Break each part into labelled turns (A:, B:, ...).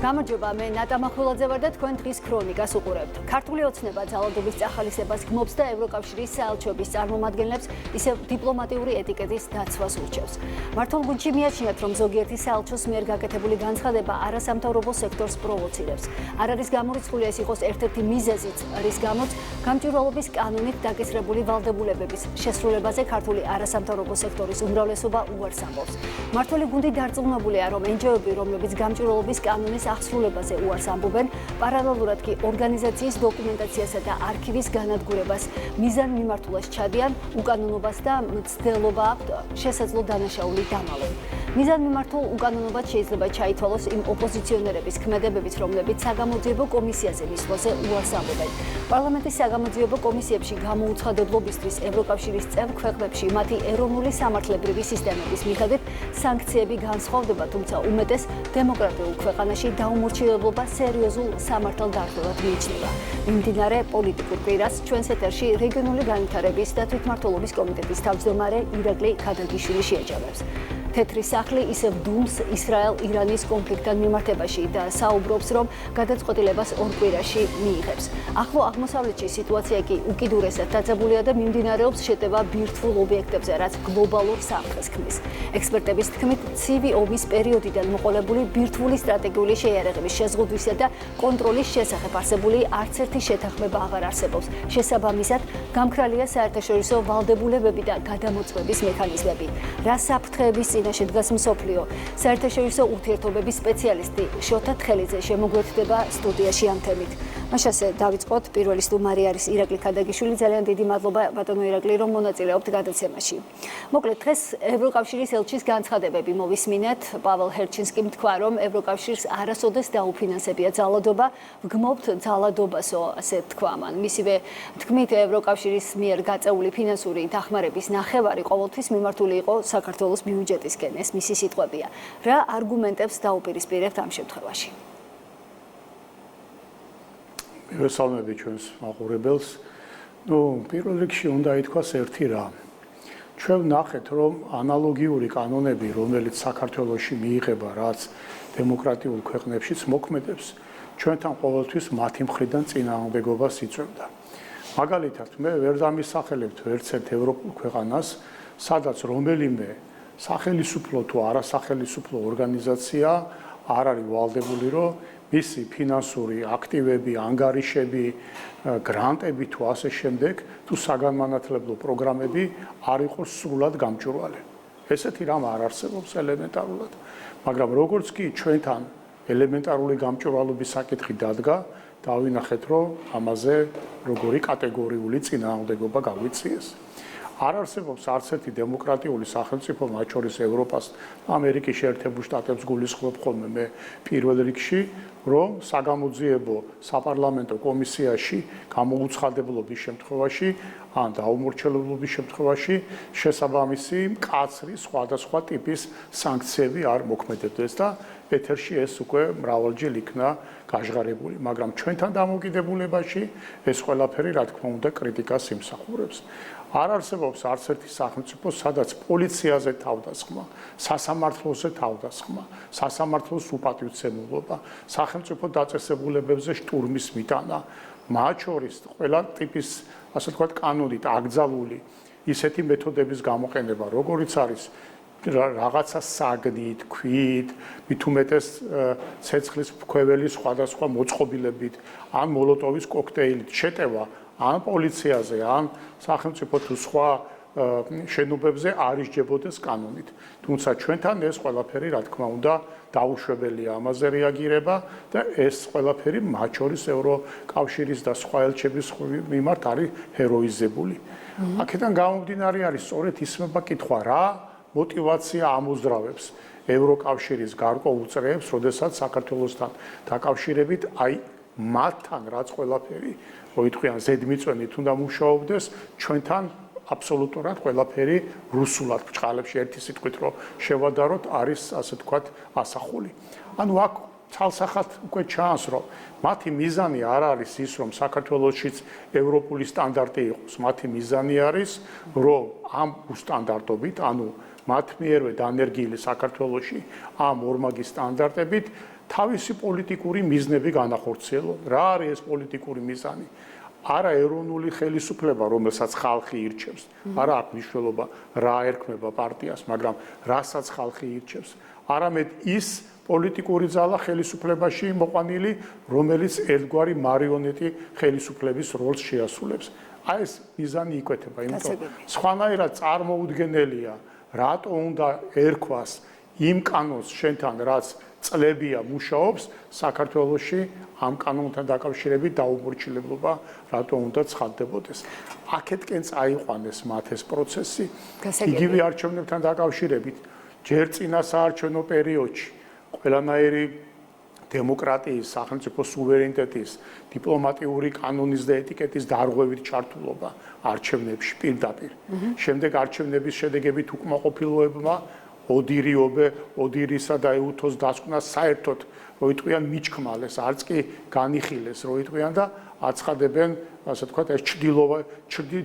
A: გამარჯობა, მე ნატა მახვილაძე ვარ და თქვენ დღის ქრონიკას უყურებთ. ქართული ოცნება ძალადობის წახალისებას გმობს და ევროკავშირის საელჩოების წარმომადგენლებს ისევ დიპლომატიური ეტიკეტის დაცვას ურჩევს. მართულ გუნდში მიაჩნიათ, რომ ზოგიერთი საელჩოს მიერ გაკეთებული განცხადება არასამთავრობო სექტორს პროვოცირებს. არ არის გამორიცხული ეს იყოს ერთ-ერთი მიზეზიც, რის გამოც გამჭვირვალობის კანონით დაკისრებული ვალდებულებების შესრულებაზე ქართული არასამთავრობო სექტორის უმრავლესობა უარს ამბობს. მართული გუნდი დარწმუნებულია, რომ NGO-ები, რომლებიც გამჭვირვალობის კანონის ახსრულებაზე უარს ამბობენ, პარალელურად კი ორგანიზაციის დოკუმენტაციასა და არქივის განადგურებას მიზან მიმართულას ჩადიან, უკანონობას და მცდელობა აქვთ შესაძლო დანაშაული დამალონ. მიზან მიმართულ უკანონობას შეიძლება ჩაითვალოს იმ ოპოზიციონერების ქმედებებით, რომლებიც საგამოძიებო კომისიაზე მისვლაზე უარს ამბობენ. პარლამენტის საგამოძიებო კომისიებში გამოუცხადებლობისთვის ევროკავშირის წევრ ქვეყნებში მათი ეროვნული სამართლებრივი სისტემების მიხედვით სანქციები განსხვავდება, თუმცა უმეტეს დემოკრატიულ ქვეყანაში დაუმორჩილებლობა სერიოზულ სამართალდარღვევად მიიჩნევა. მიმდინარე პოლიტიკურ კვირას ჩვენს ეთერში რეგიონული განვითარების და თვითმმართველობის კომიტეტის თავმჯდომარე ირაკლი ქადაგიშვილი შეაჯამებს. თეთრი სახლი ისევ დუმს ისრაელ-ირანის კონფლიქტთან მიმართებაში და საუბრობს, რომ გადაწყვეტილებას ორ კვირაში მიიღებს. ახლო აღმოსავლეთში სიტუაცია კი უკიდურესად დაძაბულია და მიმდინარეობს შეტევა ბირთვულ ობიექტებზე, რაც გლობალურ საფრთხეს ქმნის. ექსპერტების თქმით, ცივი ომის პერიოდიდან მოყოლებული ბირთვული სტრატეგიული შეიარაღების შეზღუდვისა და კონტროლის შესახებ არსებული არც ერთი შეთანხმება აღარ არსებობს. შესაბამისად, გამქრალია საერთაშორისო ვალდებულებები და გადამოწმების მექანიზმები. რა საფრთხეების წინაშე დგას მსოფლიო? საერთაშორისო ურთიერთობების სპეციალისტი შოთა თხელიძე შემოგვეთდება სტუდიაში ამ თემით. მაშასე დავიწყოთ, პირველი სტუმარი არის ირაკლი ქადაგიშვილი. ძალიან დიდი მადლობა ბატონო ირაკლი, რომ მონაწილეობთ გადაცემაში. მოკლედ, დღეს ევროკავშირის ელჩის განცხადებები მოვისმინეთ. პაվել ჰერჩინსკიმ თქვა, რომ ევროკავშირს არასოდეს დაუფინანსებია ძალადობა, ვგმობთ ძალადობასო, ასე თქვა მან. მისივე თქმით, ევროკავშირის მიერ გაწეული ფინანსური დახმარების ნახევარი ყოველთვის მიმართული იყო საქართველოს ბიუჯეტისკენ. ეს მისი სიტყვებია. რა არგუმენტებს დაუპირისპირებთ ამ შემთხვევაში?
B: მივესალმები ჩვენს მაყურებელს. პირველ რიგში უნდა ითქვას ერთი რამ. ჩვენ ვნახეთ, რომ ანალოგიური კანონები, რომელიც საქართველოში მიიღება, რაც დემოკრატიულ ქვეყნებშიც მოქმედებს, ჩვენთან ყოველთვის მათი მხრიდან წინააღმდეგობას იწვევდა. მაგალითად, მე ვერ დამისახელებთ ვერცერთ ევროპულ ქვეყანას, სადაც რომელიმე სახელისუფლო თუ არასახელისუფლო ორგანიზაცია არ არის ვალდებული, რომ მისი ფინანსური აქტივები, ანგარიშები, გრანტები თუ ასე შემდეგ, თუ საგანმანათლებლო პროგრამები არ იყოს სრულად გამჭვირვალე. ესეთი რამ არ არსებობს ელემენტარულად, მაგრამ როგორც კი ჩვენთან ელემენტარული გამჭვირვალობის საკითხი დადგა, დავინახეთ, რომ ამაზე როგორი კატეგორიული წინააღმდეგობა გაგვიწიეს. არ არსებობს არც ერთი დემოკრატიული სახელმწიფო, მათ შორის ევროპას, ამერიკის შეერთებულ შტატებს გულისხმობ ხოლმე მე პირველ რიგში, რომ საგამოძიებო საპარლამენტო კომისიაში გამოუცხადებლობის შემთხვევაში ან დაუმორჩილებლობის შემთხვევაში შესაბამისი მკაცრი სხვადასხვა ტიპის სანქციები არ მოქმედებს და ეთერში ეს უკვე მრავალჯერ იქნა გაჟღარებული, მაგრამ ჩვენთან დამოკიდებულებაში ეს ყველაფერი რა თქმა უნდა კრიტიკას იმსახურებს. არ არსებობს არც ერთი სახელმწიფო, სადაც პოლიციაზე თავდასხმა, სასამართლოზე თავდასხმა, სასამართლოს უპატივცემულობა, სახელმწიფო დაწესებულებებზე შტურმის მიტანა, მათ შორის ყველა ტიპის, ასე ვთქვათ, კანონით აკრძალული ისეთი მეთოდების გამოყენება, როგორიც არის რაღაცა საგნით, ქვით, მით უმეტეს ცეცხლის ქვეველი სხვადასხვა მოწყობილებით, ან მოლოტოვის კოქტეილით შეტევა ან პოლიციაზე, ან სახელმწიფო თუ სხვა შენობებზე არ ისჯებოდეს კანონით. თუმცა ჩვენთან ეს ყველაფერი, რა თქმა უნდა, დაუშვებელია ამაზე რეაგირება და ეს ყველაფერი მათ შორის ევროკავშირის და სხვა ელჩების მიმართ არის ჰეროიზებული. აქედან გამომდინარე არის სწორედ ისმება კითხვა, რა მოტივაცია ამოძრავებს ევროკავშირის გარკვეულ წრეებს, როდესაც საქართველოსთან დაკავშირებით აი მათთან რაც ყველაფერი მოითხოვიან ზედმიწვენით უნდა მუშაობდეს, ჩვენთან აბსოლუტურად ყველაფერი რუსულად ბჭყალებში ერთი სიტყვით რომ შევადაროთ არის ასე თქვათ ასახული. ანუ აქ ცალსახად უკვე ჩანს რომ მათი მიზანი არ არის ის რომ საქართველოსშიც ევროპული სტანდარტი იყოს, მათი მიზანი არის რომ ამ სტანდარტობით, ანუ მათ მიერვე დანერგილი საქართველოში ამ ორმაგი სტანდარტებით თავისი პოლიტიკური მიზნები განახორციელონ. რა არის ეს პოლიტიკური მიზანი? არა ეროვნული ხელისუფლება, რომელსაც ხალხი ირჩევს. არა აქვს მნიშვნელობა რა ერქმება პარტიას, მაგრამ რასაც ხალხი ირჩევს. არამედ ის პოლიტიკური ძალა ხელისუფლებაში მოყვანილი, რომელიც ერთგვარი მარიონეტი ხელისუფლების როლს შეასრულებს. აი ეს მიზანი იკვეთება, იმიტომ სხვანაირად წარმოუდგენელია, რატო უნდა ერქვას იმ კანონს შენთან, რაც წლებია მუშაობს საქართველოში ამ კანონთან დაკავშირებით დაუმორჩილებლობა რატო უნდა ცხადდებოდეს. აქეთკენ წაიყვანეს მათ ეს პროცესი იგივე არჩევნებთან დაკავშირებით ჯერ წინა საარჩევნო პერიოდში ყველანაირი დემოკრატიის, სახელმწიფო სუვერენიტეტის, დიპლომატიური კანონის და ეტიკეტის დარღვევით ჩართულობა არჩევნებში პირდაპირ. შემდეგ არჩევნების შედეგებით უკმაყოფილოებმა ოდირისა და ეუთოს დასკვნა საერთოდ როიტყვიან მიჩქმალეს, არც კი განიხილეს როიტყვიან და აცხადებენ, ასე ვთქვათ, ეს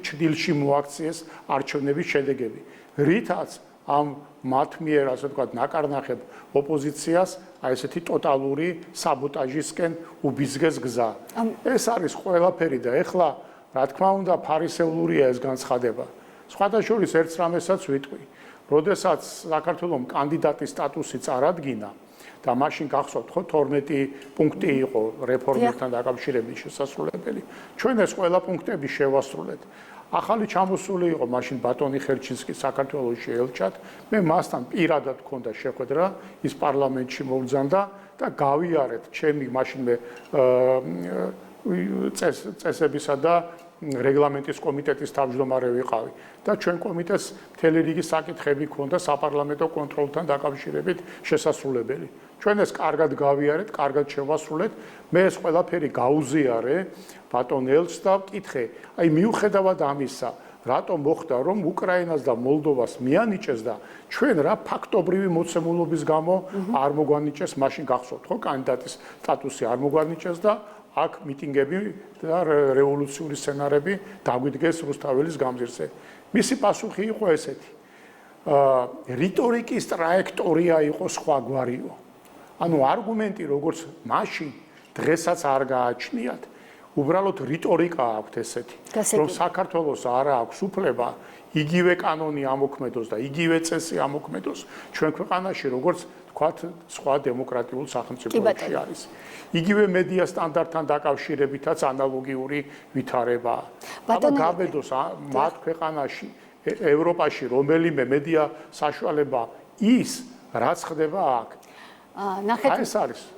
B: ჩრდილში მოაქციეს არჩევნების შედეგები. რითაც ამ მათ მიერ, ასე ვთქვათ, ნაკარნახებ ოპოზიციას აი ესეთი ტოტალური საბოტაჟისკენ უბიზგეს გზა. ეს არის ყველაფერი და ეხლა, რა თქმა უნდა, ფარისეულურია ეს განცხადება. სხვათა შორის ერთ რამესაც ვიტყვი. როდესაც საქართველოს კანდიდატის სტატუსი წარადგინა და მაშინ გახსოვთ ხო 12 პუნქტი იყო რეფორმებთან დაკავშირებით შესასრულებელი. ჩვენ ეს ყველა პუნქტები შევასრულეთ. ახალი ჩამოსული იყო მაშინ ბატონი ხერჩინსკი საქართველოში ელჩად. მე მასთან პირადად მქონდა შეხვედრა, ის პარლამენტში მოვძანდა და გავიარეთ ჩემი მაშინვე წესებისა და რეგლამენტის კომიტეტის თავმჯდომარე ვიყავი და ჩვენ კომიტეტს მთელი რიგი საკითხები ჰქონდა საპარლამენტო კონტროლთან დაკავშირებით შესასრულებელი. ჩვენ ეს კარგად გავიარეთ, კარგად შევასრულეთ. მე ეს ყველაფერი გაუზიარე ბატონ ელჩს და ვკითხე, აი მიუხედავად ამისა, რატომ მოხდა რომ უკრაინას და მოლდოვას მიანიჭეს და ჩვენ რა ფაქტობრივი მოცემულობის გამო არ მოგვანიჭეს, მაშინ გახსოვთ ხო კანდიდატის სტატუსი არ მოგვანიჭეს და აქ მიტინგები და რევოლუციური სცენარები დაგვიდგეს რუსთაველის გამზირზე. მისი პასუხი იყო ესეთი. რიტორიკის ტრაექტორია იყო სხვაგვარიო. ანუ არგუმენტი როგორც მაშინ დღესაც არ გააჩნიათ. უბრალოდ რიტორიკა აქვს ესეთი, რომ საქართველოს არა აქვს უფლება იგივე კანონი ამოქმედოს და იგივე წესი ამოქმედოს ჩვენ ქვეყანაში, როგორც თქვათ, სხვა დემოკრატიულ სახელმწიფოებში არის. იგივე მედია სტანდარტთან დაკავშირებითაც ანალოგიური ვითარებაა. აბა გაბედოს მათ ქვეყანაში, ევროპაში რომელიმე მედია საშუალება ის, რაც ხდება აქ.
A: ნახეთ,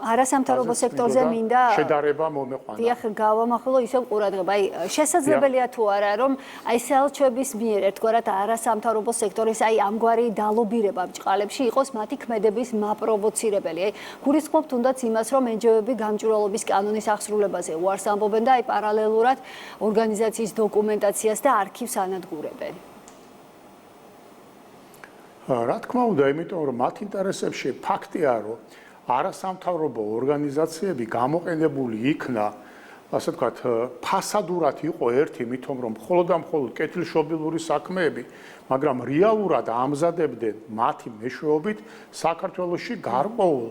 A: არასამთავრობო სექტორზე მინდა
B: შედარება მომეყვანა.
A: დიახ, გავამახვილო ისევ ყურადღება. აი, შესაძლებელია თუ არა, რომ აი საელჩოების მიერ ერთგვარად არასამთავრობო სექტორის აი ამგვარი დალობირება ბჭყალებში იყოს მათი ქმედების მაპროვოცირებელი. აი, გულისხმობთ თუნდაც იმას, რომ NGO-ები გამჭვირვალობის კანონის აღსრულებაზე უარს ამბობენ და აი პარალელურად ორგანიზაციის დოკუმენტაციას და არქივს ანადგურებენ.
B: რა თქმა უნდა, იმიტომ რომ მათ ინტერესებში ფაქტია, რომ არასამთავრობო ორგანიზაციები გამოყენებული იქნა, ასე ვთქვათ, ფასადურად იყო ერთი, მithom რომ მხოლოდ და მხოლოდ კეთილშობილური საქმეები, მაგრამ რეალურად ამზადებდნენ მათი მეშვეობით საქართველოში გარკვეულ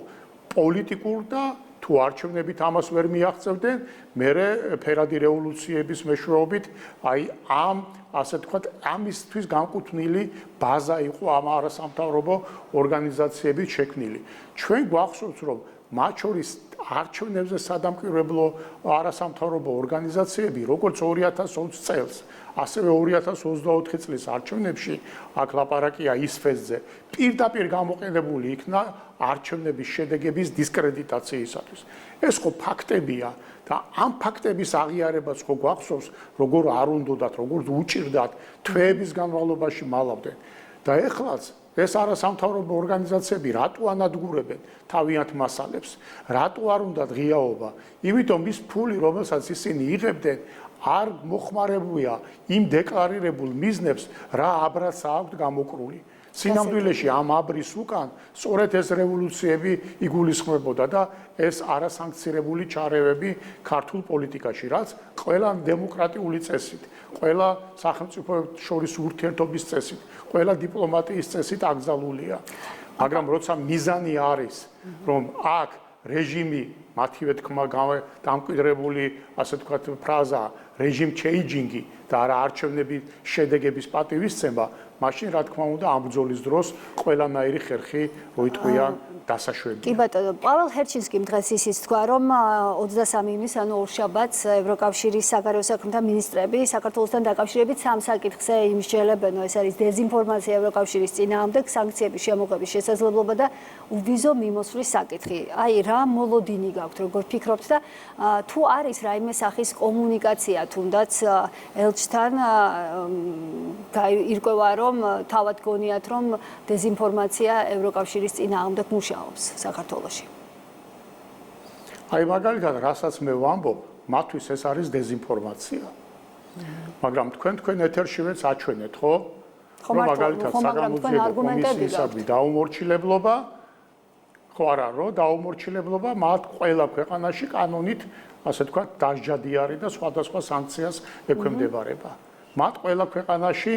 B: პოლიტიკურ და თუ არჩევნებით ამას ვერ მიაღწევდნენ, მერე ფერადი რევოლუციების მეშვეობით, აი ამ ასე ვთქვათ, ამისთვის განკუთვნილი ბაზა იყო ამ არასამთავრობო ორგანიზაციების შექმნილი. ჩვენ გვახსოვს, რომ მათ შორის არჩევნებზე სადამკვირვებლო არასამთავრობო ორგანიზაციები, როგორც 2020 წელს, ასევე 2024 წლის არჩევნებში, აქ ლაპარაკია ისფესზე, პირდაპირ გამოყენებული იქნა არჩევნების შედეგების დისკრედიტაციისათვის. ეს ხო ფაქტებია და ამ ფაქტების აღიარებას ხო გვახსოვს, როგორ არ უნდათ, როგორ უჭირდათ თვეების განმავლობაში მალავდნენ. და ეხლაც ეს არასამთავრობო ორგანიზაციები რატო ანადგურებენ თავიანთ მასალებს, რატო არ უნდათ ღიაობა? იმიტომ ის ფული, რომელსაც ისინი იღებდნენ, არ მოხმარებულა იმ დეკლარირებულ მიზნებს, რა აბრაც აქვთ გამოკრული. სინამდვილეში ამ აბრის უკან სწორედ ეს რევოლუციები იგულისხმებოდა და ეს არასანქცირებული ჩარევები ქართულ პოლიტიკაში, რაც ყველა დემოკრატიული წესით, ყველა სახელმწიფოებს შორის ურთიერთობის წესით, ყველა დიპლომატიის წესით აკრძალულია. მაგრამ როცა მიზანი არის, რომ აქ რეჟიმი მათივე თქმა დამკვიდრებული, ასე ვთქვათ, ფრაზა რეჟიმ ჩეინჯინგი და არა არჩევნების შედეგების პატივისცემა, მაშინ რა თქმა უნდა ამ ბრძოლის დროს ყველანაირი ხერხი როიტყვია დასაშვებია.
A: კი ბატონო, პაվել ჰერჩინსკიმ დღეს ისიც თქვა, რომ 23 ივნის, ანუ ორშაბათს ევროკავშირის საგარეო საქმეთა მინისტრები საქართველოსთან დაკავშირებით სამ საკითხზე იმსჯელებენ, ეს არის დეზინფორმაცია ევროკავშირის წინააღმდეგ, სანქციების შემოღების შესაძლებლობა და uvizო მიმოსვლის საკითხი. აი რა მოლოდინი გაქვთ, როგორ ფიქრობთ და თუ არის რაიმე სახის კომუნიკაცია თუნდაც ელჩთან ირკვევა, რომ თავად გონიათ, რომ დეზინფორმაცია ევროკავშირის წინააღმდეგ მუშაობს საქართველოში.
B: აი მაგალითად, რასაც მე ვამბობ, მათთვის ეს არის დეზინფორმაცია. მაგრამ თქვენ ეთერშივეც აჩვენეთ, ხო? რომ მაგალითად საგამოძიებო კომისიისადმი დაუმორჩილებლობა, ხო არა, რომ დაუმორჩილებლობა მათ ყველა ქვეყანაში კანონით, ასე ვთქვათ, დასჯადიარი და სხვადასხვა სანქციას ექვემდებარება. მათ ყველა ქვეყანაში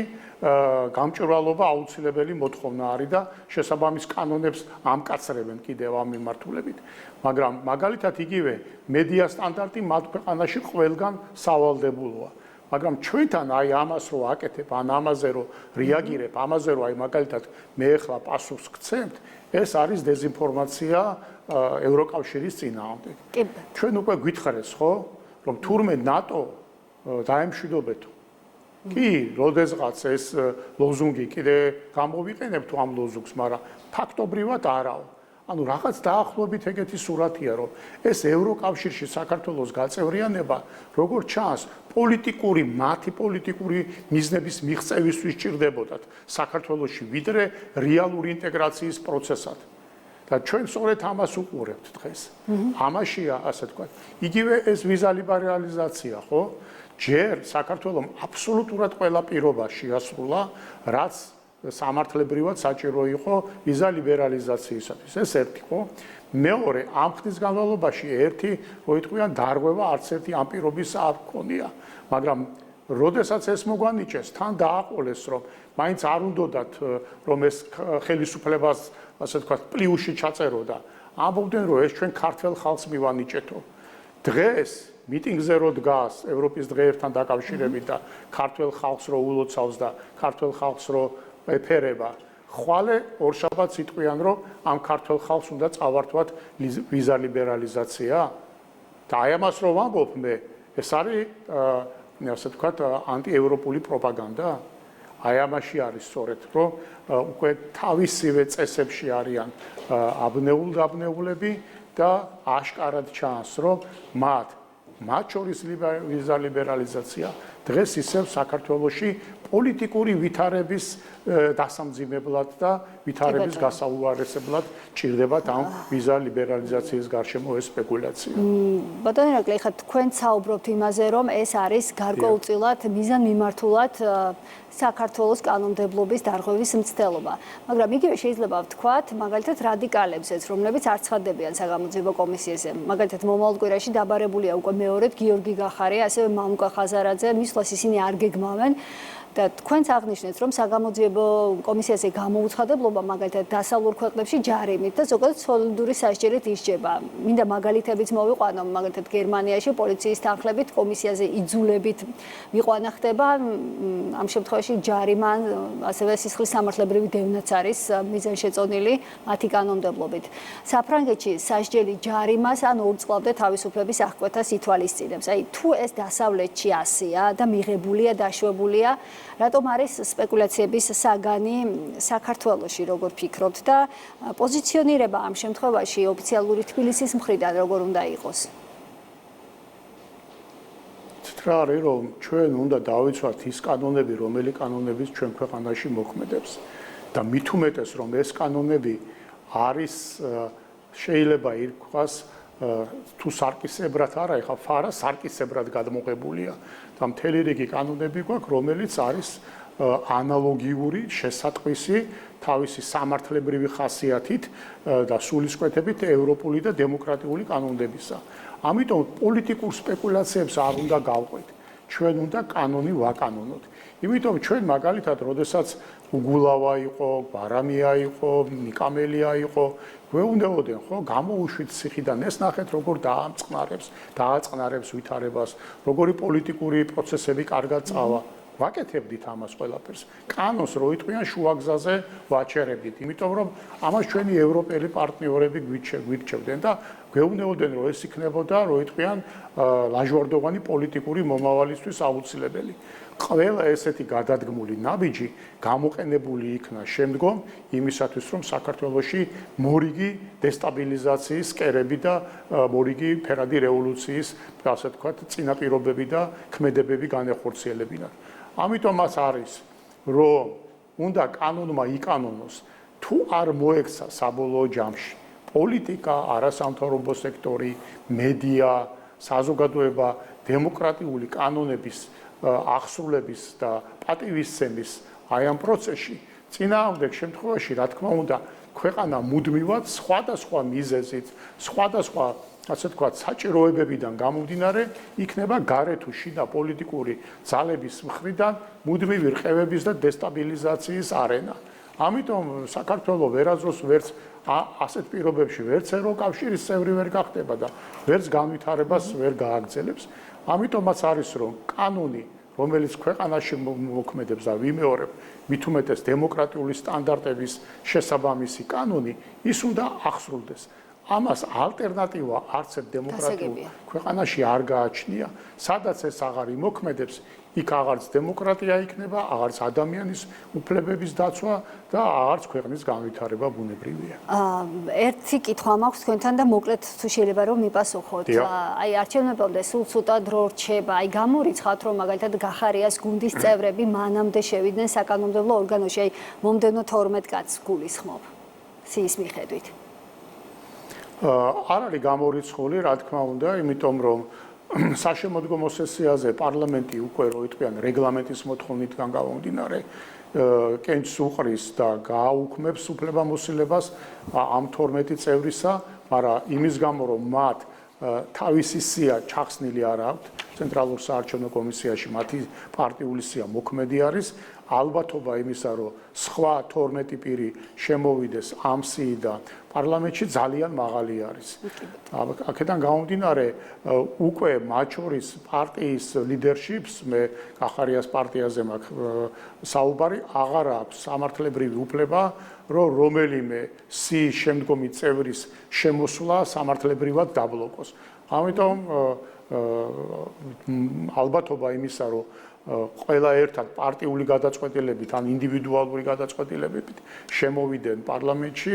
B: გამჭვირვალობა აუცილებელი მოთხოვნა არის და შესაბამის კანონებს ამკაცრებენ კიდევ ამ მიმართულებით. მაგრამ მაგალითად იგივე მედია სტანდარტი მათ ქვეყანაში ყველგან სავალდებულოა. მაგრამ ჩვენთან აი ამას რო აკეთებ, ან ამაზე რო რეაგირებ, ამაზე რო აი მაგალითად მე ახლა პასუხს გცემთ, ეს არის დეზინფორმაცია ევროკავშირის წინააღმდეგ. ჩვენ უკვე გვითხრეს, ხო, რომ თურმე ნატო დაემშვიდობეთო. კი, როდესღაც ეს ლოზუნგი კიდე გამოვიყენებ თუ ამ ლოზუნგს, მაგრამ ფაქტობრივად არაო. ანუ რაღაც დაახლოებით ეგეთი სურათია, რომ ეს ევროკავშირში საქართველოს გაწევრიანება, როგორც ჩანს, მათი პოლიტიკური მიზნების მიღწევისთვის ჭირდებოდათ საქართველოში, ვიდრე რეალური ინტეგრაციის პროცესად. და ჩვენ სწორედ ამას უყურებთ დღეს. ამაშია, ასე ვთქვათ, იგივე ეს ვიზა ლიბერალიზაცია, ხო? ჯერ საქართველოს აბსოლუტურად ყველა პირობა შეასრულა, რაც სამართლებრივად საჭირო იყო ვიზა ლიბერალიზაციისათვის. ეს ერთი, ხო? მეორე, ამ ხნის განმავლობაში ერთი, როიტყვიან, დარღვევა არც ერთი ამ პირობის არ გქონია. მაგრამ როდესაც ეს მოგვანიჭეს, თან დააყოლეს, რომ მაინც არ უნდათ, რომ ეს ხელისუფლებას, ასე ვთქვათ, პლიუში ჩაწეროდა. ამბობდნენ, რომ ეს ჩვენ ქართველ ხალხს მივანიჭეთო. დღეს მიტინგზე რო დგას ევროპის დღეებთან დაკავშირებით და ქართველ ხალხს რო ულოცავს და ქართველ ხალხს რო ეფერება, ხვალე ორშაბათს იტყვიან, რომ ამ ქართველ ხალხს უნდა წავართვათ ვიზა ლიბერალიზაცია. და აი ამას რო ვამბობ მე, ეს არის ასე ვთქვათ, ანტიევროპული პროპაგანდა. აი ამაში არის სწორედ, რომ უკვე თავისივე წესებში არიან აბნეულები და აშკარად ჩანს, რომ მათ შორის ვიზა ლიბერალიზაცია დღეს ისევ საქართველოში პოლიტიკური ვითარების დასამძიმებლად და ვითარების გასაუარესებლად ჭირდებათ ამ ვიზა ლიბერალიზაციის გარშემო ეს სპეკულაცია.
A: ბატონო ირაკლი, ხა თქვენ საუბრობთ იმაზე, რომ ეს არის გარკვეულწილად მიზანმიმართულად საქართველოს კანონმდებლობის დარღვევის მცდელობა. მაგრამ იგივე შეიძლება ვთქვათ, მაგალითად რადიკალებზეც, რომლებიც არ ცხადდებიან საგამოძიებო კომისიაზე. მაგალითად მომავალ კვირაში დაბარებულია უკვე მეორედ გიორგი გახარია, ასევე მამუკა ხაზარაძე, მისვლას ისინი არ გეგმავენ. და თქვენც აღნიშნეთ, რომ საგამოძიებო კომისიაზე გამოუცხადებლობა მაგალითად დასავლურ ქვეყნებში ჯარიმით და ზოგადად სოლიდური სასჯელით ისჯება. მინდა მაგალითებიც მოვიყვანო, მაგალითად გერმანიაში პოლიციის თანხლებით კომისიაზე იძულებით მიყვანა ხდება, ამ შემთხვევაში ჯარიმა, ასევე სისხლის სამართლებრივი დევნაც არის მიზანშეწონილი მათი კანონმდებლობით. საფრანგეთში სასჯელი ჯარიმას ან 2 წლამდე თავისუფლების აღკვეთას ითვალისწინებს. აი თუ ეს დასავლეთში ასეა და მიღებულია, დაშვებულია, რატომ არის სპეკულაციების საგანი საქართველოში, როგორ ფიქრობთ და პოზიციონირება ამ შემთხვევაში ოფიციალური თბილისის მხრიდან როგორ უნდა იყოს?
B: რა არის, რომ ჩვენ უნდა დავიცვათ ის კანონები, რომელი კანონებიც ჩვენ ქვეყანაში მოქმედებს და მით უმეტეს, რომ ეს კანონები არის შეიძლება ირქვას თუ სარკისებრად არა, ეხა ფარა სარკისებრად გადმოღებულია და მთელი რიგი კანონები გვაქვს, რომელიც არის ანალოგიური შესატყვისი თავისი სამართლებრივი ხასიათით და სულისკვეთებით ევროპული და დემოკრატიული კანონებისა. ამიტომ პოლიტიკურ სპეკულაციებს არ უნდა გავყვეთ. ჩვენ უნდა კანონი ვაკანონოთ. იმიტომ ჩვენ მაგალითად, როდესაც უგულავა იყო, ბარამია იყო, მიკამელია იყო, გვეუბნებოდნენ, ხო, გამოუშვით ციხიდან, ეს ნახეთ, როგორ დააწყნარებს ვითარებას, როგორი პოლიტიკური პროცესები კარგად წავა. ვაკეთებდით ამას ყველაფერს. კანონს რო იტყვიან შუაგზაზე ვაჩერებდით, იმიტომ რომ ამას ჩვენი ევროპელი პარტნიორები გვირჩევდნენ და გვეუბნებოდნენ, რომ ეს იქნებოდა, რო იტყვიან ლაჟვარდოვანი პოლიტიკური მომავალისთვის აუცილებელი. ყველა ესეთი გადადგმული ნაბიჯი გამოყენებული იქნა შემდგომ იმისათვის, რომ საქართველოში მორიგი დესტაბილიზაციის კერები და მორიგი ფერადი რევოლუციის, ასე ვთქვათ, წინაპირობები და ქმედებები განეხორციელებინათ. ამიტომაც არის, რომ უნდა კანონმა იკანონოს, თუ არ მოექცა საბოლოო ჯამში პოლიტიკა, არასამთავრობო სექტორი, მედია, საზოგადოება დემოკრატიული კანონების აღსრულების და პატივისცემის აი ამ პროცესში, წინააღმდეგ შემთხვევაში, რა თქმა უნდა, ქვეყანა მუდმივად სხვადასხვა მიზეზით, სხვადასხვა ასე ვთქვათ, საჭიროებებიდან გამომდინარე, იქნება გარე თუ შიდა პოლიტიკური ძალების მხრიდან მუდმივი რყევების და დესტაბილიზაციის არენა. ამიტომ საქართველოს ვერაზროს ვერც ასეთ პირობებში ვერც ევროკავშირის წევრი ვერ გახდება და ვერც განვითარებას ვერ გააგრძელებს. ამიტომაც არის, რომ კანონი, რომელიც ქვეყანაში მოქმედებს და ვიმეორებ, მით უმეტეს დემოკრატიული სტანდარტების შესაბამისი კანონი, ის უნდა აღსრულდეს. ამას ალტერნატივა არცერთ დემოკრატიულ ქვეყანაში არ გააჩნია, სადაც ეს აღარ იმოქმედებს, იქ აღარც დემოკრატია იქნება, აღარც ადამიანის უფლებების დაცვა და აღარც ქვეყნის განვითარება ბუნებრივია.
A: ერთი კითხვა მაქვს თქვენთან და მოკლედ თუ შეიძლება რომ მიპასუხოთ. აი არჩევნებამდე სულ ცოტა დრო რჩება. აი გამორიცხავთ რომ მაგალითად გახარიას გუნდის წევრები მანამდე შევიდნენ საკანონმდებლო ორგანოში. აი მომდევნო 12 კაცს გულისხმობ. სიის მიხედვით.
B: არ არის გამორიცხული, რა თქმა უნდა, იმიტომ რომ საშემოდგომო სესიაზე პარლამენტი უკვე რო იტყვიან რეგლამენტის მოთხოვნიდან გამომდინარე კენჭს უყრის და გააუქმებს უფლებამოსილებას ამ 12 წევრისა, მაგრამ იმის გამო რომ მათ თავისი სია ჩახსნილი არ აქვთ ცენტრალურ საარჩევნო კომისიაში, მათი პარტიული სია მოქმედი არის, ალბათობა იმისა, რომ სხვა 12 პირი შემოვიდეს ამ სიიდან პარლამენტში ძალიან მაღალი არის. აქედან გამომდინარე, უკვე მათ შორის პარტიის ლიდერშიპს, მე გახარიას პარტიაზე მაქვს საუბარი, აღარ აქვს სამართლებრივი უფლება, რომ რომელიმე სიის შემდგომი წევრის შემოსვლა სამართლებრივად დაბლოკოს. ამიტომ ალბათობა იმისა, რომ ყველა ერთად პარტიული გადაწყვეტილებით ან ინდივიდუალური გადაწყვეტილებით შემოვიდნენ პარლამენტში,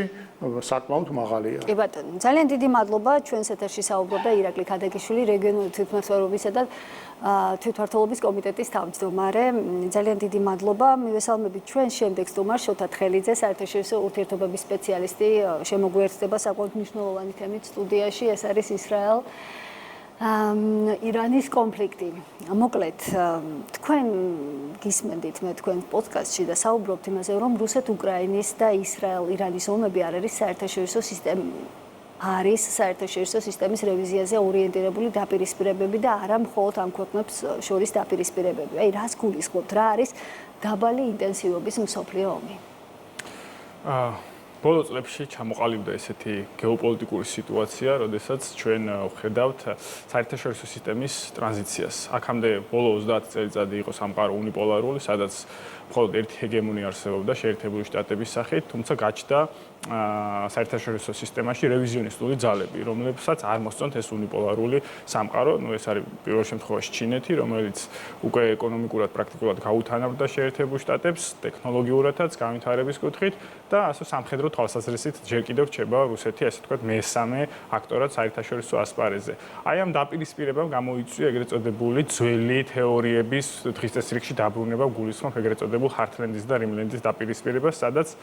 B: საკმაოდ მაღალია.
A: კი ბატონო, ძალიან დიდი მადლობა. ჩვენს ეთერში საუბრობდა ირაკლი ქადაგიშვილი, რეგიონული თვითმმართველობისა და თვითმმართველობის კომიტეტის თავმჯდომარე. ძალიან დიდი მადლობა. მივესალმებით ჩვენ შემდეგ სტუმარს შოთა თხელიძე, საერთაშორისო ურთიერთობების სპეციალისტი, შემოგვიერთდება საკმაოდ მნიშვნელოვანი თემით სტუდიაში, ეს არის ისრაელ-ირანის კონფლიქტი. მოკლედ, თქვენ გისმენდით მე თქვენ პოდკასტში და საუბრობთ იმაზე, რომ რუსეთ-უკრაინის და ისრაელ-ირანის ომები არ არის საერთაშორისო სისტემის რევიზიაზე ორიენტირებული დაპირისპირებები და არა მხოლოდ ამ ქვეყნებს შორის დაპირისპირებები. აი, რას გულისხმობთ, რა არის დაბალი ინტენსივობის მსოფლიო ომი?
C: ბოლო წლებში ჩამოყალიბდა ესეთი გეოპოლიტიკური სიტუაცია, როდესაც ჩვენ ვხედავთ საერთაშორისო სისტემის ტრანზიციას. აქამდე ბოლო 30 წელიწადი იყო სამყარო უნიპოლარული, სადაც მხოლოდ ერთი ჰეგემონია არსებობდა შეერთებული შტატების სახით, თუმცა გაჩნდა საერთაშორისო სისტემაში რევიზიონისტული ძალები, რომლებსაც არ მოსწონთ ეს უნიპოლარული სამყარო. ეს არის პირველ შემთხვევაში ჩინეთი, რომელიც უკვე ეკონომიკურად პრაქტიკულად გაუთანაბრდა შეერთებულ შტატებს, ტექნოლოგიურადაც განვითარების კუთხით და ასე სამხედრო თვალსაზრისით ჯერ კიდევ რჩება რუსეთი, ასე ვთქვათ, მესამე აქტორად საერთაშორისო ასპარეზზე. აი ამ დაპირისპირებამ გამოიწვია ეგრეთ წოდებული ძველი თეორიების დღის წესრიგში დაბრუნება გულისხმობ ეგრეთ წოდებულ ჰარტლენდის და რიმლენდის დაპირისპირებას, სადაც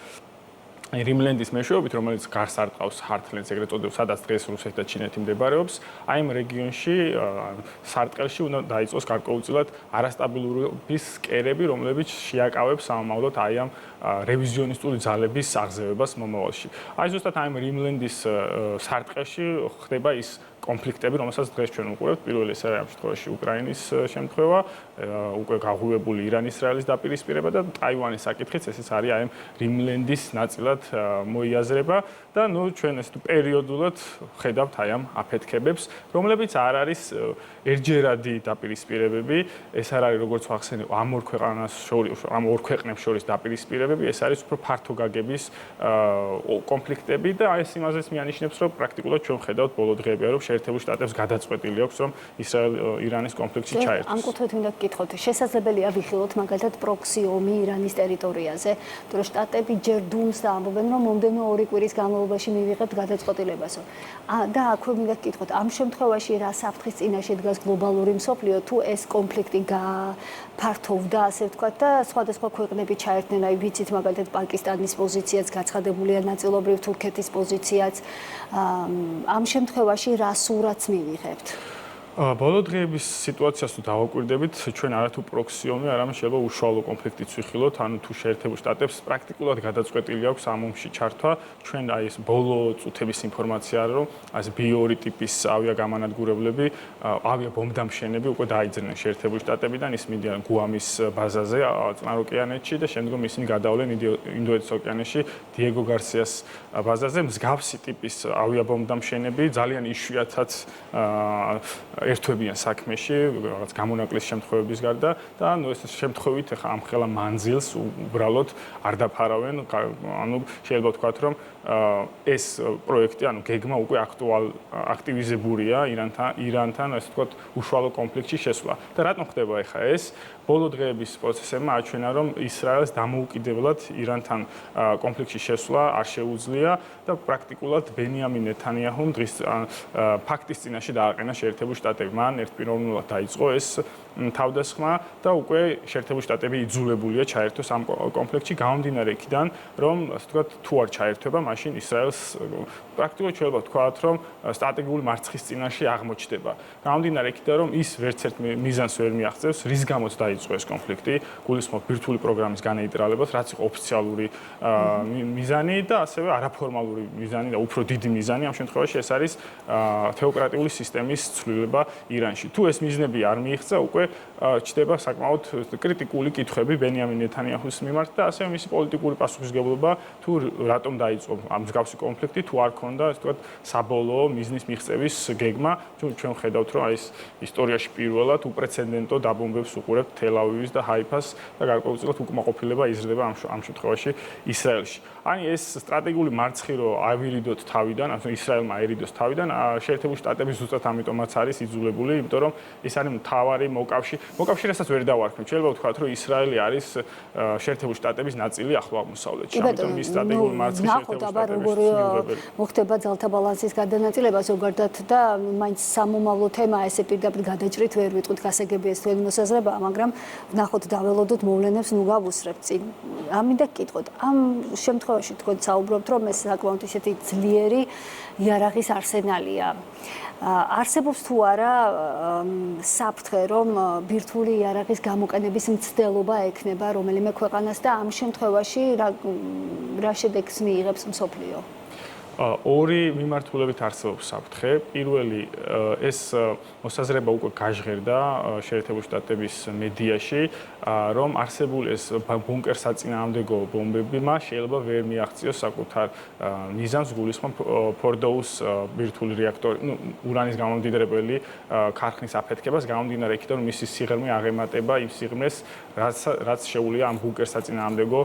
C: რიმლენდის მეშვეობით, რომელიც გარს არტყავს ჰარტლენდს, ეგრეთ წოდებულ, სადაც დღეს რუსეთი და ჩინეთი მდებარეობს, აი ამ რეგიონში სარტყელში უნდა დაიწყოს გარკვეულწილად არასტაბილურობის კერები, რომლებიც შეაკავებს სამომავლოდ აი ამ რევიზიონისტული ძალების აღზევებას მომავალში. აი ზუსტად აი ამ რიმლენდის სარტყელში ხდება ის კონფლიქტები, რომელსაც დღეს ჩვენ უყურებთ, პირველი ეს არის ამ შემთხვევაში უკრაინის შემთხვევა, უკვე გაღვივებული ირან-ისრაელის დაპირისპირება და ტაივანის საკითხიც ესეც არის აი რიმლენდის ნაწილად მოიაზრება და ჩვენ ეს პერიოდულად ხედავთ აი ამ აფეთქებებს, რომლებიც არ არის ერთჯერადი დაპირისპირებები, ეს არ არის როგორც ვახსენე ამ ორ ქვეყნებს შორის დაპირისპირებები, ეს არის უფრო ფართო გაგების კონფლიქტები და ეს იმაზეც მიანიშნებს, რომ პრაქტიკულად ჩვენ ხედავთ ბოლო დღეები, რომ შეერთებულ შტატებს გადაწყვეტილი აქვს, რომ ისრაელ-ირანის კონფლიქტში ჩაერთოს.
A: ამ კუთხით მინდა გკითხოთ, შესაძლებელია ვიხილოთ მაგალითად პროქსი ომი ირანის ტერიტორიაზე, თუ შტატები ჯერ დუმს და ამბობენ, რომ მომდენო 2 კვირის განმავლობაში მივიღებთ გადაწყვეტილებასო. და აქვე მინდა გკითხოთ, ამ შემთხვევაში რა საფრთხის წინაშე დგას გლობალური მსოფლიო, თუ ეს კონფლიქტი გაფართოვდა, ასე ვთქვათ, და სხვადასხვა ქვეყნები ჩაერთნენ, აი ვიცით მაგალითად პაკისტანის პოზიციაც გაცხადებულია, ნაწილობრივ თურქეთის პოზიციაც. ამ შემთხვევაში რა სურათს მივიღებთ?
C: ბოლო დღეების სიტუაციას თუ დავაკვირდებით, ჩვენ არათუ პროქსი ომი, არამედ შეიძლება უშუალო კონფლიქტიც ვიხილოთ, ანუ თუ შეერთებულ შტატებს პრაქტიკულად გადაწყვეტილი აქვს ამ ომში ჩართვა, ჩვენ აი ეს ბოლო წუთების ინფორმაცია არის, რომ აი ეს B2 ტიპის ავიაგამანადგურებლები, ავიაბომბდამშენები უკვე დაიძრნენ შეერთებულ შტატებიდან, ის მიდიან გუამის ბაზაზე წყნარ ოკეანეთში და შემდგომ ისინი გადავლენ ინდოეთის ოკეანეში დიეგო გარსიას ბაზაზე. მსგავსი ტიპის ავიაბომბდამშენები ძალიან იშვიათად ერთვებიან საქმეში, რაღაც გამონაკლის შემთხვევების გარდა და ეს შემთხვევით ახლა ამ ხელა მანძილს უბრალოდ არ დაფარავენ, ანუ შეიძლება ვთქვათ, რომ ეს პროექტი, ანუ გეგმა უკვე აქტივიზებულია ირანთან, ასე ვთქვათ, უშუალო კონფლიქტში შესვლა. და რატომ ხდება ახლა ეს? ბოლო დღეების პროცესებმა აჩვენა, რომ ისრაელს დამოუკიდებლად ირანთან კონფლიქტში შესვლა არ შეუძლია და პრაქტიკულად ბენიამინ ნეთანიაჰუმ დღის ფაქტის წინაშე დააყენა შეერთებულ შტატები. მან ერთპიროვნულად დაიწყო ეს თავდასხმა და უკვე შეერთებულ შტატები იძულებულია ჩაერთოს ამ კონფლიქტში, გამომდინარე იქიდან, რომ ასე ვთქვათ, თუ არ ჩაერთვება, მაშინ ისრაელს პრაქტიკულად შეიძლება ვთქვათ, რომ სტრატეგიული მარცხის წინაშე აღმოჩნდება. გამომდინარე იქიდან, რომ ის ვერც ერთ მიზანს ვერ მიაღწევს, რის გამოც დაიწყო ეს კონფლიქტი, გულისხმობ ბირთვული პროგრამის განეიტრალებას, რაც იყო ოფიციალური მიზანი და ასევე არაფორმალური მიზანი და უფრო დიდი მიზანი ამ შემთხვევაში ეს არის თეოკრატიული სისტემის ცვლილება ირანში. თუ ეს მიზნები არ მიიღწა, უკვე ჩდება საკმაოდ კრიტიკული კითხვები ბენიამინ ნეთანიაჰუს მიმართ და ასევე მისი პოლიტიკური პასუხისმგებლობა, თუ რატომ დაიწყო ამ მსგავსი კონფლიქტი, თუ არ ქონდა, ასე ვთქვათ, საბოლოო მიზნის მიღწევის გეგმა. ჩვენ ხედავთ, რომ აი ეს ისტორიაში პირველად უპრეცედენტო დაბომბებს უყურებთ თელ-ავივის და ჰაიფას და გარკვეულწილად უკმაყოფილება იზრდება ამ შემთხვევაში ისრაელში. ანუ ეს სტრატეგიული მარცხი რო ავირიდოთ თავიდან, ანუ ისრაელმა აერიდოს თავიდან, შეერთებულ შტატები ზუსტად ამიტომაც არის იძულებული, იმიტომ რომ ეს არის მთავარი მოკავშირესაც ვერ დავარქმევ. შეიძლება ვთქვათ, რომ ისრაელი არის შეერთებულ შტატების ნაწილი ახლო აღმოსავლეთში. ამიტომ ის სტრატეგიული მარცხი შეერთებულ შტატებში
A: მოხდება ძალთა ბალანსის გადანაწილება ზოგადად და მაინც სამომავლო თემა ესე პირდაპირ გადაჭრით ვერ ვიტყვით გასაგებია ეს თქვენი მოსაზრება, მაგრამ ვნახოთ დაველოდოთ მოვლენებს ნუ გავუსწრებთ წინ. ამინდა გკითხოთ, ამ შემთხვევაში თქვენ საუბრობთ, რომ ეს საკმაოდ ისეთი ძლიერი იარაღის არსენალია. არსებობს თუ არა საფრთხე, რომ ბირთვული იარაღის გამოყენების მცდელობა ექნება რომელიმე ქვეყანას და ამ შემთხვევაში რა შედეგს მიიღებს მსოფლიო?
C: ორი მიმართულებით არსებობს საფრთხე. პირველი ეს მოსაზრება უკვე გაჟღერდა შეერთებულ შტატების მედიაში, რომ არსებული ეს ბუნკერსაწინააღმდეგო ბომბებმა შეიძლება ვერ მიაღწიოს საკუთარ მიზანს, გულისხმობ ფორდოუს ბირთვული რეაქტორი, ურანის გამომდიდრებელი ქარხნის აფეთქებას, გამომდინარე იქიდან, რომ მისი სიღრმე აღემატება იმ სიღრმეს, რაც შეუძლია ამ ბუნკერსაწინააღმდეგო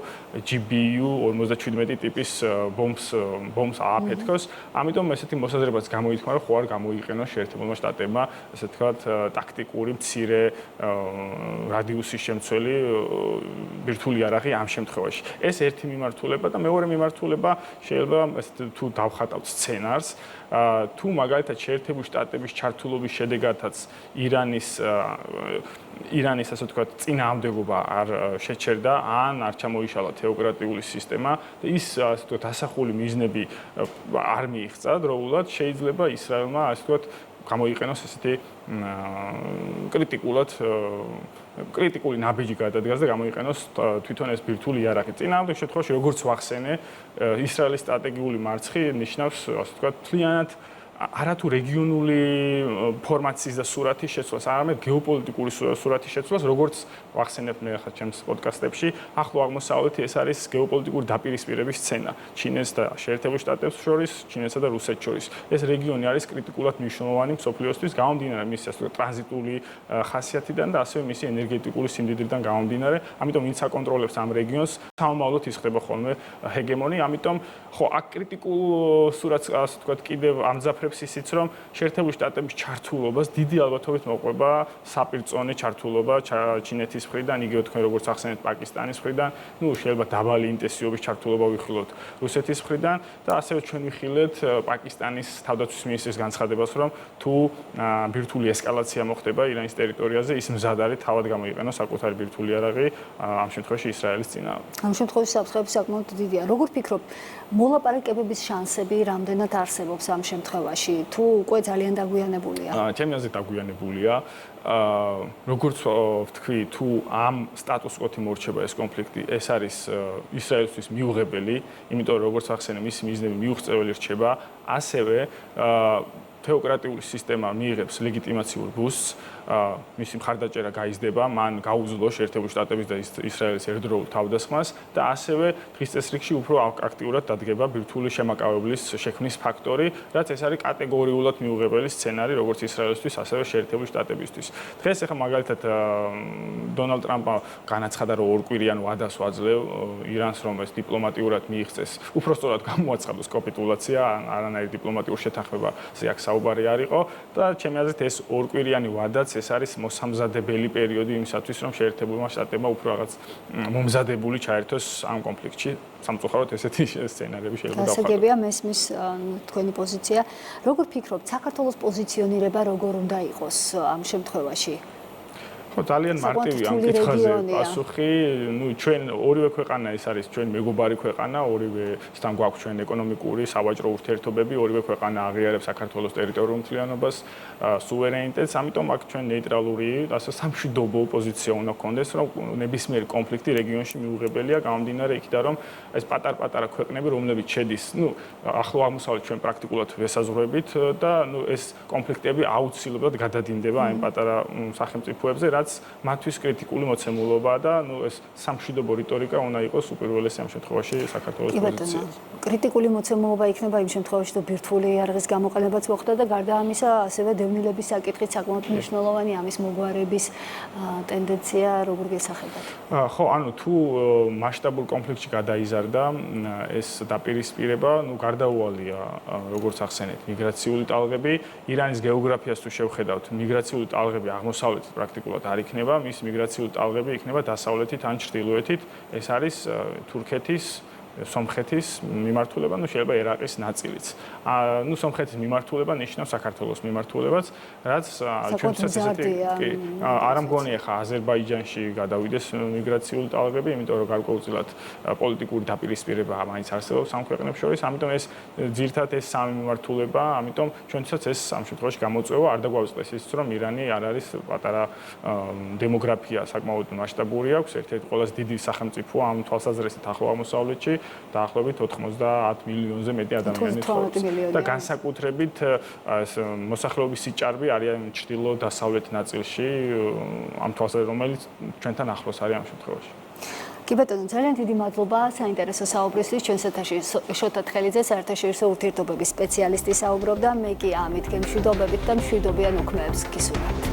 C: GBU-47 ტიპის ბომბს აფეთქოს. ამიტომ ესეთი მოსაზრებაც გამოითქვა, რომ ხო არ გამოიყენოს შეერთებულმა შტატებმა, ასე ვთქვათ, ტაქტიკური მცირე რადიუსის შემცველი ბირთვული იარაღი ამ შემთხვევაში. ეს ერთი მიმართულება და მეორე მიმართულება შეიძლება თუ დავხატავთ სცენარს, თუ მაგალითად შეერთებულ შტატების ჩართულობის შედეგადაც ირანის ასე ვთქვათ წინააღმდეგობა არ შეჩერდა ან არ ჩამოიშალა თეოკრატიული სისტემა და ის ასე ვთქვათ ასახული მიზნები არ მიიღწა დროულად, შეიძლება ისრაელმა ასე ვთქვათ გამოიყენოს ესეთი კრიტიკული ნაბიჯი გადადგას და გამოიყენოს თვითონ ეს ბირთვული იარაღი. წინააღმდეგ შემთხვევაში როგორც ვახსენე, ისრაელის სტრატეგიული მარცხი ნიშნავს ასე ვთქვათ მთლიანად არათუ რეგიონული ფორმაციის და სურათის შეცვლას, არამედ გეოპოლიტიკური სურათის შეცვლას, როგორც ვახსენებ მე ახლა ჩემს პოდკასტებში, ახლო აღმოსავლეთი ეს არის გეოპოლიტიკური დაპირისპირების სცენა ჩინეთს და შეერთებულ შტატებს შორის, ჩინეთსა და რუსეთს შორის. ეს რეგიონი არის კრიტიკულად მნიშვნელოვანი მსოფლიოსთვის, გამომდინარე მისი ასე ვთქვათ ტრანზიტული ხასიათიდან და ასევე მისი ენერგეტიკული სიმდიდრიდან გამომდინარე. ამიტომ ვინც აკონტროლებს ამ რეგიონს, სამომავლოდ ის ხდება ხოლმე ჰეგემონი, ამიტომ ხო აქ კრიტიკულ სურათს ასე ვთქვათ კიდევ ამძაფრებს ისიც რომ შეერთებული შტატების ჩართულობას დიდი ალბათობით მოყვება საპირწონე ჩართულობა ჩინეთის მხრიდან, იგივე თქვენ როგორც ახსენეთ პაკისტანის მხრიდან, შეიძლება დაბალი ინტენსივობის ჩართულობა ვიხილოთ რუსეთის მხრიდან და ასევე ჩვენ ვიხილეთ პაკისტანის თავდაცვის მინისტრის განცხადებას, რომ თუ ბირთვული ესკალაცია მოხდება ირანის ტერიტორიაზე, ის მზად არის თავად გამოიყენოს საკუთარი ბირთვული იარაღი ამ შემთხვევაში ისრაელის წინააღმდეგ.
A: ამ შემთხვევაში საფრთხები საკმაოდ დიდია. როგორ ფიქრობ, მოლაპარაკებების შანსები რამდენად არსებობს ამ შემთხვევაში? თუ უკვე ძალიან დაგვიანებულია?
C: ჩემი აზრით დაგვიანებულია. როგორც ვთქვი, თუ ამ სტატუს-კვო-ით მორჩება ეს კონფლიქტი, ეს არის ისრაელისთვის მიუღებელი, იმიტომ რომ როგორც ახსენე, მისი მიზნები მიუღწეველი რჩება, ასევე თეოკრატიული სისტემა მიიღებს ლეგიტიმაციურ ბუსტს, მისი მხარდაჭერა გაიზრდება, მან გაუძლო შეერთებული შტატების და ისრაელის ერთდროულ თავდასხმას და ასევე დღის წესრიგში უფრო აქტიურად დადგება ბირთვული შემაკავებლის შექმნის ფაქტორი, რაც ეს არის კატეგორიულად მიუღებელი სცენარი როგორც ისრაელისთვის, ასევე შეერთებული შტატებისთვის. დღეს ახლა მაგალითად დონალდ ტრამპმა განაცხადა, რომ ორკვირიან ვადას ვაძლევ ირანს, რომ ეს დიპლომატიურად მიიღწეს, უბრალოდ გამოაცხადოს კაპიტულაცია, არანაირი დიპლომატიური შეთანხმებაზე აქ საუბარი არ იყო და ჩემი აზრით ეს ორკვირიანი ვადაც ეს არის მოსამზადებელი პერიოდი იმისათვის, რომ შეერთებულმა შტატებმა უფრო რაღაც მომზადებული ჩაერთოს ამ კონფლიქტში. სამწუხაროდ ესეთი სცენარები შეიძლება გავხატოთ.
A: გასაგებია მესმის თქვენი პოზიცია. როგორ ფიქრობთ, საქართველოს პოზიციონირება როგორ უნდა იყოს ამ შემთხვევაში?
C: ხო, ძალიან მარტივი ამ კითხვაზე პასუხი. ჩვენ ორივე ქვეყანა ეს არის ჩვენ მეგობარი ქვეყანა, ორივესთან გვაქვს ჩვენ ეკონომიკური, სავაჭრო ურთიერთობები, ორივე ქვეყანა აღიარებს საქართველოს ტერიტორიულ მთლიანობას, სუვერენიტეტს, ამიტომ აქ ჩვენ ნეიტრალური, ასე სამშვიდობო პოზიცია უნდა გქონდეს, რომ ნებისმიერი კონფლიქტი რეგიონში მიუღებელია, გამომდინარე იქიდან, რომ ეს პატარ-პატარა ქვეყნები, რომლებიც შედის, ახლო აღმოსავლეთ ჩვენ პრაქტიკულად ვესაზღვრებით და ეს კონფლიქტები აუცილებლად გადადინდება ამ პატარა სახელმწიფოებზე, რაც მათთვის კრიტიკული მოცემულობაა და ეს სამშვიდობო რიტორიკა უნდა იყოს უპირველესი ამ შემთხვევაში საქართველოს პოზიცია.
A: კრიტიკული მოცემულობა იქნება იმ შემთხვევაში, თუ ბირთვული იარაღის გამოყენებაც მოხდა და გარდა ამისა, ასევე დევნილების საკითხით საკმაოდ მნიშვნელოვანი ამის მოგვარების ტენდენცია როგორ გესახებათ?
C: ხო, თუ მასშტაბურ კონფლიქტში გადაიზარდა ეს დაპირისპირება, გარდაუვალია, როგორც ახსენეთ, მიგრაციული ტალღები, ირანის გეოგრაფიას თუ შევხედავთ, მიგრაციული ტალღები აღმოსავლეთით პრაქტიკულად არ იქნება, მის მიგრაციული ტალღები იქნება დასავლეთით ან ჩრდილოეთით. ეს არის თურქეთის, სომხეთის მიმართულება, შეიძლება ერაყის ნაწილიც. სომხეთის მიმართულება ნიშნავს საქართველოს მიმართულებაც, რაც ჩვენთვის ესეთი არ მგონია ხა აზერბაიჯანში გადავიდეს მიგრაციული ტალღები, იმიტომ რომ გარკვეულწილად პოლიტიკური დაპირისპირება მაინც არსებობს ამ ქვეყნებს შორის, ამიტომ ეს ძირითადად ეს სამი მიმართულება, ამიტომ ჩვენთვისაც ეს ამ შემთხვევაში გამოწვევა არ დაგვავიწყდეს ის, რომ ირანი არ არის პატარა დემოგრაფია საკმაოდ მასშტაბური აქვს, ერთ-ერთი ყველაზე დიდი სახელმწიფო ამ თვალსაზრისით ახლო აღმოსავლეთში. დაახლოებით 90 მილიონზე მეტი ადამიანი ცხოვრობს და განსაკუთრებით მოსახლეობის სიჭარბე არიან ჩრდილო-დასავლეთ ნაწილში ამ თვალსაზრისით, რომელიც ჩვენთან ახლოს არის ამ შემთხვევაში.
A: კი ბატონო, ძალიან დიდი მადლობა საინტერესო საუბრისთვის. ჩვენს ეთერში შოთა თხელიძე, საერთაშორისო ურთიერთობების სპეციალისტი საუბრობდა. მე კი ამით გემშვიდობებით და მშვიდობიან უქმეებს გისურვებთ.